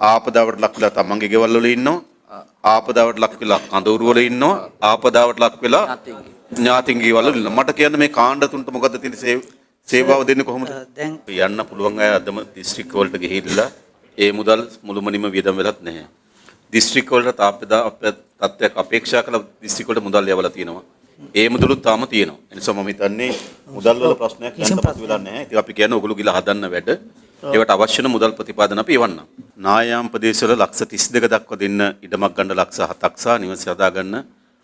ආපදාවට ලක් වෙලා තමන්ගේ ගෙවල් වල ඉන්නවා. ආපදාවට ලක් වෙලා කඳවුරු වල ඉන්නවා. ආපදාවට ලක් වෙලා ඥාතින්ගේ ගෙවල් වල ඉන්නවා. මට කියන්න මේ කාණ්ඩ තුනට මොකද්ද තියෙන සේවාව දෙන්නේ කොහොමද? දැන් යන්න පුළුවන් අය අදම දිස්ත්‍රික්ක වලට ගිහිල්ලා ඒ මුදල් මුළුමනින්ම වියදම් වෙලත් නැහැ. දිස්ත්‍රික්ක වලට තත්ත්වයක් අපේක්ෂා කළ දිස්ත්‍රික්ක වලට මුදල් යවලා තියෙනවා. ඒ මුදලුත් තාම තියෙනවා. ඒ නිසා මම හිතන්නේ මුදල් වල ප්‍රශ්නයක් නැත්නම් වෙලා නැහැ. ඒක අපි කියන්නේ ඔයගොල්ලෝ ගිහලා හදන්න වැඩ. ඒවට අවශ්‍ය වෙන මුදල් ප්‍රතිපාදන අපි එවන්නම්. නායාම් ප්‍රදේශවල ලක්ෂ 32 දක්වා දෙන්න ඉඩමක් ගන්න ලක්ෂ 7ක් සහ නිවස හදා ගන්න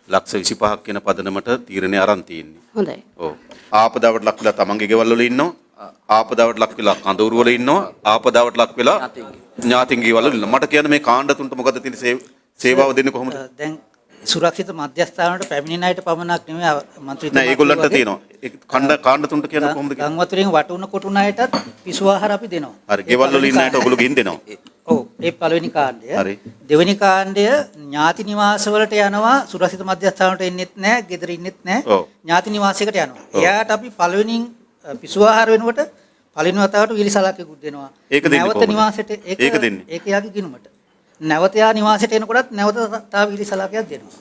ලක්ෂ 25ක් වෙන පදනමට තීරණය අරන් තියෙන්නේ. හොඳයි. ඔව්. ආපදාවට ලක් වෙලා තමන්ගේ ගෙවල් වල ඉන්නවා. ආපදාවට ලක් වෙලා කඳවුරු වල ඉන්නවා. ආපදාවට ලක් වෙලා ඥාතින්ගේ ගෙවල් වල ඉන්නවා. මට කියන්න මේ කාණ්ඩ තුනට මොකද්ද තියෙන සේවාව දෙන්නේ කොහොමද? දැන් සුරක්ෂිත මධ්‍යස්ථානවලට පැමිණෙන අයට පමණක් නෙමෙයි මන්ත්‍රීතුමා නෑ ඒගොල්ලන්ට තියෙනවා. කාණ්ඩ තුනට කියන කොහොමද කියන්නේ? ගංවතුරෙන් වටුන කොටුන අයටත් පිසු ආහාර අපි දෙනවා. හරි. ගෙවල් වල ඉන්න අයට ඔයගොල්ලෝ ගිහින් දෙනවා. ඔව්. ඒ පළවෙනි කාණ්ඩය. හරි. දෙවෙනි කාණ්ඩය ඥාති නිවාස වලට යනවා. සුරක්ෂිත මධ්‍යස්ථානවලට එන්නෙත් නෑ, ගෙදර ඉන්නෙත් නෑ. ඔව්. ඥාති නිවාසයකට යනවා. එයාට අපි පළවෙනින් පිසු ආහාර වෙනුවට පළවෙනි වතාවට විලි සලකයකුත් දෙනවා. ඒක දෙන්නේ නැවත කොහොමද? නිවාසයට ඒක දෙන්නේ. ඒක යාගේ ගිණුමට. නැවත යා නිවාසයට එනකොටත් නැවත තා විලි සලකයක් දෙනවා.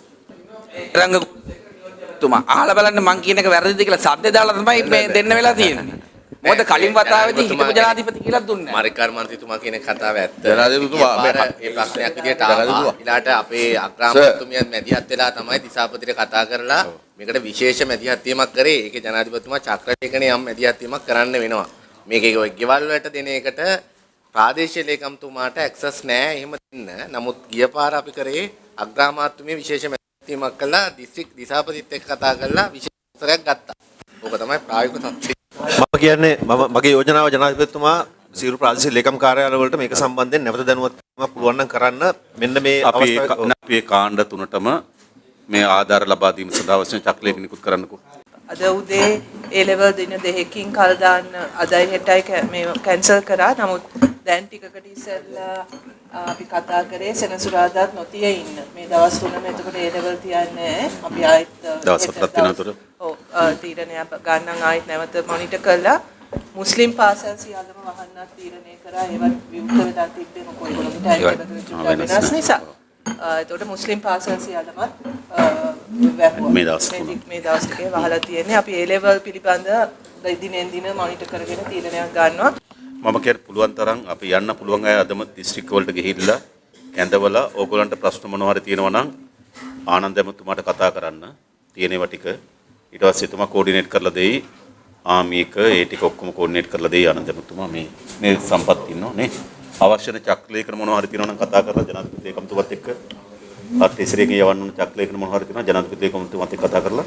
රංගතුමා අහලා බලන්න මං කියන එක වැරදිද කියලා සද්ද දාලා තමයි මේ දෙන්න වෙලා තියෙන්නේ. මොකද කලින් වතාවේදී හිටපු ජනාධිපති කියලා දුන්නේ. මරිකාර් මන්ත්‍රීතුමා කියන කතාව ඇත්ත. ජනාධිපතිතුමා ඒ ප්‍රශ්නයක් විදියට ආවා. ඊළාට අපේ අග්‍රාමාත්‍යතුමියන් මැදිහත් වෙලා තමයි දිසාපතිට කතා කරලා මේකට විශේෂ මැදිහත් වීමක් කරේ. ඒකේ ජනාධිපතිතුමා චක්‍රලේඛනයේ යම් මැදිහත් වීමක් කරන්න වෙනවා. මේකේ ගෙවල් වලට දෙන එකට ප්‍රාදේශීය ලේකම්තුමාට ඇක්සස් නැහැ. එහෙම දෙන්න. නමුත් ගිය පාර අපි කරේ අග්‍රාමාත්‍යතුමිය විශේෂ මැදිහත් කළා. දිස්ත්‍රික් දිසාපතිත් එක්ක කතා කරලා විශේෂ උත්තරයක් ගත්තා. ඕක තමයි ප්‍රායෝගික තත්ත්වය. මම කියන්නේ මගේ යෝජනාව ජනාධිපතිතුමා සියලු ප්‍රාදේශීය ලේකම් කාර්යාලය වලට මේක සම්බන්ධයෙන් නැවත දැනුවත් වීමක් පුළුවන් නම් කරන්න මෙන්න මේ අපි කාණ්ඩ තුනටම මේ ආධාර ලබා දීම සඳහා අවශ්‍ය චක්‍රලේඛනිකුත් කරන්නකෝ. අද උදේ ඒ ලෙවල් දින දෙකකින් කල් දාන්න අදයි හෙටයි මේ කැන්සල් කරා. නමුත් දැන් ටිකකට ඉස්සෙල්ලා අපි කතා කරේ සෙනසුරාදාත් නොතිය ඉන්න. මේ දවස් තුනම එතකොට ඒ ලෙවල් තියන්නේ අපි ආයෙත් දවස් හතරක් දිනතර ඔව් තීරණයක් ගන්න ආයෙත් නැවත මොනිටර් කළා. මුස්ලිම් පාසල් සියල්ලම වහන්නත් තීරණය කරා. ඒවත් විවෘත වෙලා තිබ්බේ මොකෝ ඒගොල්ලෝ වෙනස් නිසා. එතකොට මුස්ලිම් පාසල් සියල්ලමත් මේ දවස් ටිකේ වහලා තියෙන්නේ. අපි ඒ ලෙවල් පිළිබඳ දිනෙන් දින මොනිටර් කරගෙන තීරණයක් ගන්නවා. මම කියන්න පුළුවන් තරම් අපි යන්න පුළුවන් අය අදම දිස්ත්‍රික්ක වලට ගිහිල්ලා කැඳවලා ඕගොල්ලන්ට ප්‍රශ්න මොනවා හරි තියෙනවා නම් ආනන්ද එතුමාට කතා කරන්න තියෙනවා ටික. ඊට පස්සේ එතුමා කෝඩිනේට් කරලා දෙයි. මේක ඒ ටික ඔක්කොම කෝඩිනේට් කරලා දෙයි ආනන්ද එතුමා මේ සම්පත් ඉන්නවා නේ. අවශ්‍ය වෙන චක්‍රලේඛන මොනවා හරි තියෙනවා නම් කතා කරලා ජනාධිපති ලේකම්තුමත් එක්ක අත් ඉස්සරේ ගියවන්න චක්‍රලේඛන මොනවා හරි තියෙනවා ජනාධිපති ලේකම්තුමත් එක්ක කතා කරලා